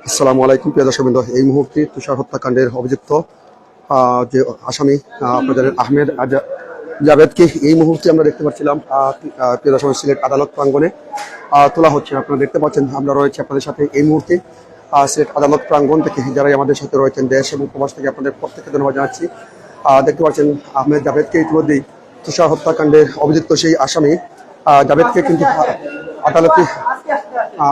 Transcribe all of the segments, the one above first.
আসসালামু আলাইকুম প্রিয় দর্শকবৃন্দ। এই মুহূর্তে তুষার হত্যাকাণ্ডের অভিযুক্ত যে আসামি আপনাদের আহমেদ জাভেদকে এই মুহূর্তে আমরা দেখতে পাচ্ছিলাম প্রিয় দর্শক সিলেট আদালত প্রাঙ্গণে তোলা হচ্ছে। আপনারা দেখতে পাচ্ছেন আমরা রয়েছে আপনাদের সাথে এই মুহূর্তে সিলেট আদালত প্রাঙ্গণ থেকে যারাই আমাদের সাথে রয়েছেন দেশ এবং প্রবাস থেকে আপনাদের প্রত্যেককে ধন্যবাদ জানাচ্ছি। দেখতে পাচ্ছেন আহমেদ জাভেদকে ইতিমধ্যেই তুষার হত্যাকাণ্ডের অভিযুক্ত সেই আসামি জাভেদকে কিন্তু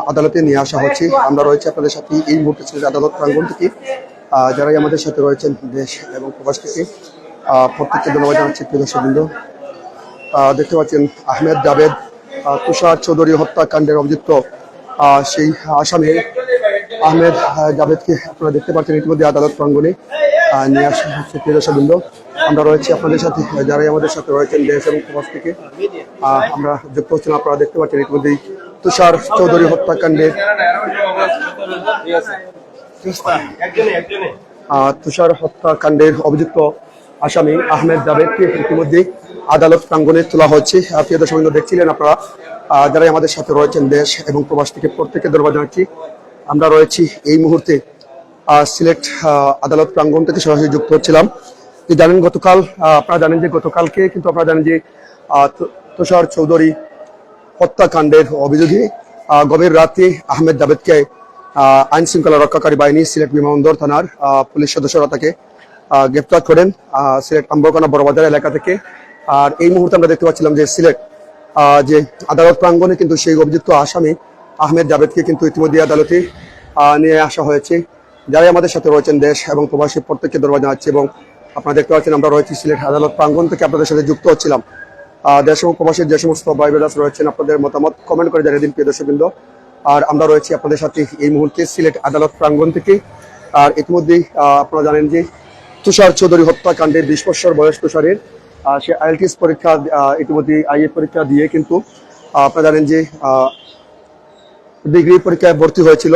আদালতে নিয়ে আসা হচ্ছে। আমরা রয়েছে আপনাদের সাথে এই মুহূর্তে সিলেট আদালত প্রাঙ্গণ থেকে যারাই আমাদের সাথে রয়েছেন দেশ এবং প্রবাস থেকে প্রত্যেককে ধন্যবাদ জানাচ্ছি। প্রিয় দর্শকবৃন্দ, দেখতে পাচ্ছেন আহমেদ জাভেদ তুষার চৌধুরী হত্যাকাণ্ডের অভিযুক্ত সেই আসামি আহমেদ জাভেদকে আপনারা দেখতে পাচ্ছেন ইতিমধ্যে আদালত প্রাঙ্গণে নিয়ে আসা হচ্ছে। প্রিয় দর্শকবৃন্দ, আমরা রয়েছে আপনাদের সাথে যারাই আমাদের সাথে রয়েছেন দেশ এবং প্রবাস থেকে আমরা যুক্ত হচ্ছেন। আপনারা দেখতে পাচ্ছেন ইতিমধ্যেই তুষার চৌধুরী হত্যাকাণ্ডের তুষার হত্যাকাণ্ডের অভিযুক্ত আসামি আহমেদ জাভেদকে ইতিমধ্যে আদালত প্রাঙ্গণে তোলা হচ্ছে। প্রিয় দর্শকবৃন্দ, দেখছিলেন আপনারা যারাই আমাদের সাথে রয়েছেন দেশ এবং প্রবাস থেকে প্রত্যেককে ধন্যবাদ জানাচ্ছি। আমরা রয়েছি এই মুহূর্তে সিলেট আদালত প্রাঙ্গণ থেকে সরাসরি যুক্ত হচ্ছিলাম। যে জানেন গতকাল আপনারা জানেন যে গতকালকে কিন্তু আপনারা জানেন যে তুষার চৌধুরী হত্যাকাণ্ডের অভিযোগে গভীর রাতে আহমেদ জাভেদকে আইন শৃঙ্খলা রক্ষাকারী বাহিনী সিলেট বিমানবন্দর থানার পুলিশ সদস্যরা তাকে গ্রেপ্তার করেন সিলেট আম্বরকানা বড়বাজার এলাকা থেকে। আর এই মুহূর্তে আমরা দেখতে পাচ্ছিলাম যে সিলেট যে আদালত প্রাঙ্গণে কিন্তু সেই অভিযুক্ত আসামি আহমেদ জাভেদকে কিন্তু ইতিমধ্যে আদালতে নিয়ে আসা হয়েছে। যারাই আমাদের সাথে রয়েছেন দেশ এবং প্রবাসী প্রত্যেককে ধন্যবাদ জানাচ্ছি। এবং আপনারা দেখতে পাচ্ছেন আমরা রয়েছি সিলেট আদালত প্রাঙ্গণ থেকে আপনাদের সাথে যুক্ত হচ্ছিলাম। দেশ এবং প্রবাসীর যে সমস্ত ভাই বোনেরা রয়েছেন আপনাদের মতামত কমেন্ট করে জানিয়ে দিন প্রিয় দর্শকবৃন্দ। আর আমরা রয়েছি আপনাদের সাথে এই মুহূর্তে সিলেট আদালত প্রাঙ্গণ থেকে। আর ইতিমধ্যেই আপনারা জানেন যে তুষার চৌধুরী হত্যাকাণ্ডের 20 বছর বয়স তুষারের সে আইএলটিএস পরীক্ষা ইতিমধ্যে আইএ পরীক্ষা দিয়ে কিন্তু আপনারা জানেন যে ডিগ্রি পরীক্ষায় ভর্তি হয়েছিল,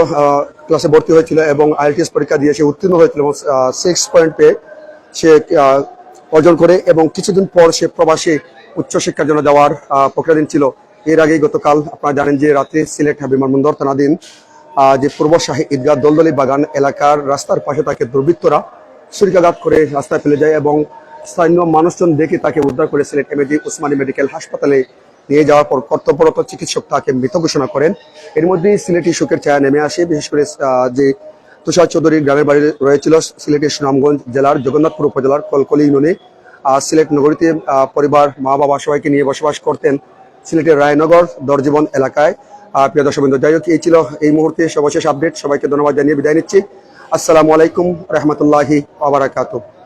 ক্লাসে ভর্তি হয়েছিল এবং আইএলটিএস পরীক্ষা দিয়ে সে উত্তীর্ণ হয়েছিল এবং 6 পয়েন্ট পেয়ে সে অর্জন করে এবং কিছুদিন পর সে প্রবাসী উচ্চশিক্ষার জন্য যাওয়ার প্রক্রিয়াধীন ছিল। এর আগেই গতকাল আপনারা জানেন যে রাতে সিলেট বিমানবন্দর থানাধীন যে পূর্ব শাহী ঈদগাহ দলদলি বাগান এলাকার রাস্তার পাশে তাকে দুর্বৃত্তরা ছুরিকাঘাত করে রাস্তায় ফেলে যায় এবং স্থানীয় মানুষজন দেখে তাকে উদ্ধার করে সিলেট এমএডি ওসমানী মেডিকেল হাসপাতালে নিয়ে যাওয়ার পর কর্তব্যরত চিকিৎসক তাকে মৃত ঘোষণা করেন। এর মধ্যেই সিলেটি শোকের ছায়া নেমে আসে। বিশেষ করে যে তুষার চৌধুরীর গ্রামের বাড়ি রয়েছিল সিলেটের সুনামগঞ্জ জেলার জগন্নাথপুর উপজেলার কলকলি ইউনিয়নে। সিলেট নগরীতে পরিবার মা বাবা সবাইকে নিয়ে বসবাস করতেন সিলেটের রায়নগর দরজীবন এলাকায়। প্রিয় দর্শকবৃন্দ, যাই হোক এই ছিল এই মুহূর্তে সর্বশেষ আপডেট। সবাইকে ধন্যবাদ জানিয়ে বিদায় নিচ্ছি। আসসালামু আলাইকুম রহমতুল্লাহি ওয়া বারাকাতুহু।